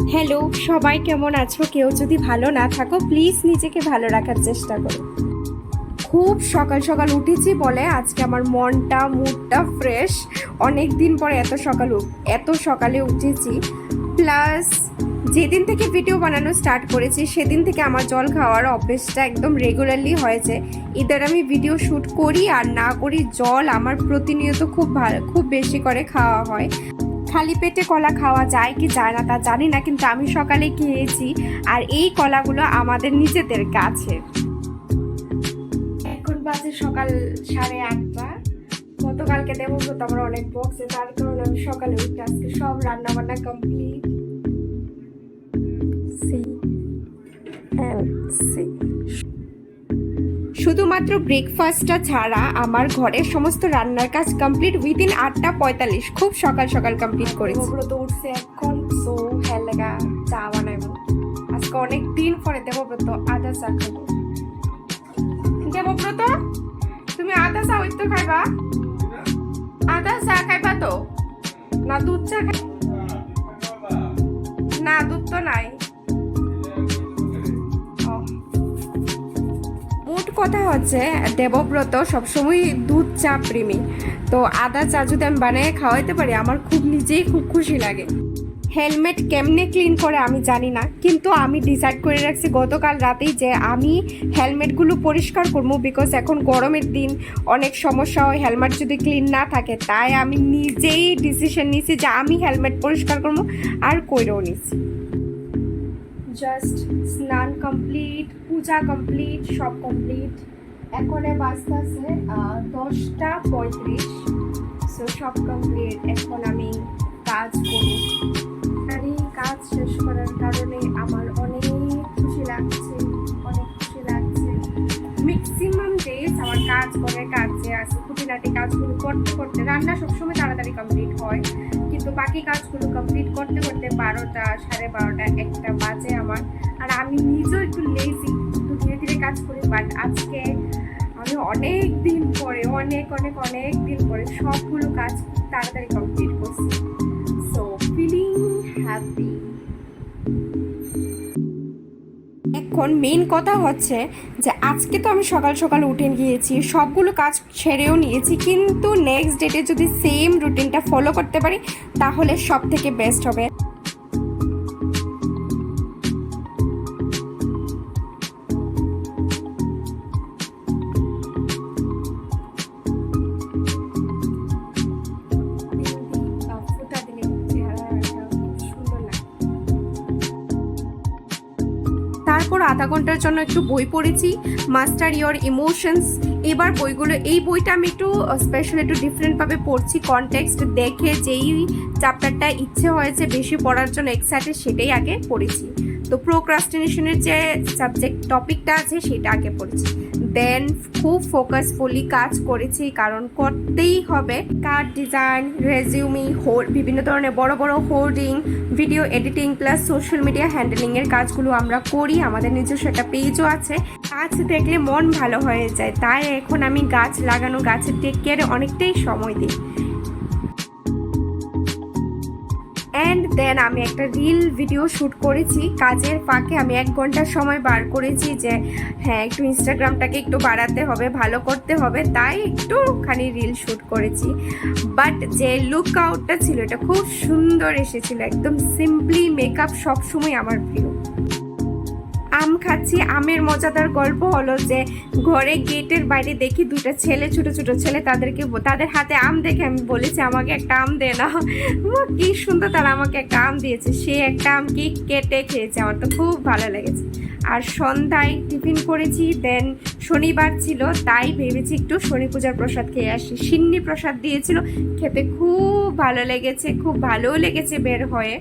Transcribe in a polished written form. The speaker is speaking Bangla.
হ্যালো, সবাই কেমন আছো? কেউ যদি ভালো না থাকো প্লিজ নিজেকে ভালো রাখার চেষ্টা করো। খুব সকাল সকাল উঠেছি বলে আজকে আমার মুডটা ফ্রেশ। অনেক দিন পরে এত সকালে উঠেছি। প্লাস যেদিন থেকে ভিডিও বানানো স্টার্ট করেছি সেদিন থেকে আমার জল খাওয়ার অভ্যেসটা একদম রেগুলারলি হয়েছে। ইদার আমি ভিডিও শ্যুট করি আর না করি, জল আমার প্রতিনিয়ত খুব বেশি করে খাওয়া হয়। খালি পেটে কলা খাওয়া যায় কি যায় না তা জানি না, কিন্তু আমি সকালে খেয়েছি। আর এই কলাগুলো আমাদের নিজেদের গাছে। এখন বাজে সকাল 8:30। গতকালকে দেবব্রত আমার অনেক বক্সে, তার কারণে আমি সকালে উঠে আজকে সব রান্না বান্না কমপ্লিট। শুধুমাত্র ব্রেকফাস্টটা ছাড়া আমার ঘরের সমস্ত রান্নার কাজ কমপ্লিট উইদিন 8:45। খুব সকাল সকাল কমপ্লিট করেছি। দেবব্রত উঠছে এখন, সো হ্যাঁ লাগা চা বানাইব। আজকে অনেক দিন পরে দেবব্রত আদা চা খাবো। দেবব্রত, তুমি আদা চা ওই তো খাইবা? আদা চা খাইবা তো না দুধ চা খাই? না, দুধ তো নাই। মোট কথা হচ্ছে দেবব্রত সবসময় দুধ চা প্রেমী, তো আদা চা যদি আমি বানিয়ে খাওয়াইতে পারি আমার নিজেই খুব খুশি লাগে। হেলমেট কেমনে ক্লিন করে আমি জানি না, কিন্তু আমি ডিসাইড করে রাখছি গতকাল রাতেই যে আমি হেলমেটগুলো পরিষ্কার করবো, বিকজ এখন গরমের দিন, অনেক সমস্যা হয় হেলমেট যদি ক্লিন না থাকে। তাই আমি নিজেই ডিসিশন নিয়েছি যে আমি হেলমেট পরিষ্কার করবো, আর কইরেও নিছি। জাস্ট স্নান কমপ্লিট, পূজা কমপ্লিট, সব কমপ্লিট। এখন বাজতে আছে 10:35। সো সব কমপ্লিট। এখন আমি কাজ করি, আর এই কাজ শেষ করার কারণে আমার অনেক খুশি লাগছে। ম্যাক্সিমাম ডেজ আমার কাজে আছে, খুঁটিনাটি কাজগুলো করতে করতে রান্না সবসময় তাড়াতাড়ি কমপ্লিট হয়, কিন্তু বাকি কাজগুলো কমপ্লিট করতে করতে 12টা, 12:30, 1টা বাজে আমার। আর আমি নিজেও একটু লেজি, একটু ধীরে ধীরে কাজ করি। বাট আজকে আমি অনেক দিন পরে সবগুলো কাজ তাড়াতাড়ি কমপ্লিট করছি। So feeling happy. এখন মেইন কথা হচ্ছে যে আজকে তো আমি সকাল সকাল উঠে গিয়েছি, সবগুলো কাজ ছেড়েও নিয়েছি, কিন্তু নেক্সট ডেটে যদি সেম রুটিনটা ফলো করতে পারি তাহলে সব থেকে বেস্ট হবে। তারপর আধা ঘন্টার জন্য একটু বই পড়েছি, মাস্টার ইয়োর ইমোশনস। এই বইটা আমি একটু স্পেশাল, একটু ডিফারেন্টভাবে পড়ছি। কনটেক্সট দেখে যেই চ্যাপ্টারটা ইচ্ছে হয়েছে বেশি পড়ার জন্য এক্সাইটেড, সেটাই আগে পড়েছি। তো প্রোক্রাস্টিনেশনের যে টপিকটা আছে সেটা আগে পড়েছি, দেন খুব ফোকাসফুলি কাজ করেছি, কারণ করতেই হবে। কার্ড ডিজাইন, রেজিউমি, বিভিন্ন ধরনের বড় বড় hoarding, video editing plus social media হ্যান্ডেলিংয়ের কাজগুলো আমরা করি। আমাদের নিজস্ব একটা পেজও আছে। গাছ দেখলে মন ভালো হয়ে যায়, তাই এখন আমি গাছ লাগানো, গাছের টেক কেয়ারে অনেকটাই সময় দিই। অ্যান্ড দেন আমি একটা রিল ভিডিও শ্যুট করেছি। কাজের ফাঁকে আমি 1 ঘন্টার সময় বার করেছি যে হ্যাঁ, একটু ইনস্টাগ্রামটাকে একটু বাড়াতে হবে, ভালো করতে হবে, তাই একটুখানি রিল শ্যুট করেছি। বাট যে লুক আউটটা ছিল এটা খুব সুন্দর এসেছিল, একদম সিম্পলি। মেকআপ সবসময় আমার প্রিয়। আম খাচ্ছি। আমের মজাদার গল্প হলো যে ঘরে গেটের বাইরে দেখি 2টা ছেলে, ছোট ছোট ছেলে, তাদের হাতে আম দেখে আমি বলেছি আমাকে একটা আম দে না। কি সুন্দর, তারা আমাকে একটা আম দিয়েছে। সে একটা আম কি কেটে খেয়েছে, আমার তো খুব ভালো লেগেছে। আর সন্ধ্যায় টিফিন করেছি। দেন শনিবার ছিল, তাই ভেবেছি একটু শনি পূজার প্রসাদ খেয়ে আসি। সিন্নি প্রসাদ দিয়েছিল, খেতে খুব ভালো লেগেছে, খুব ভালোও লেগেছে বের হয়ে।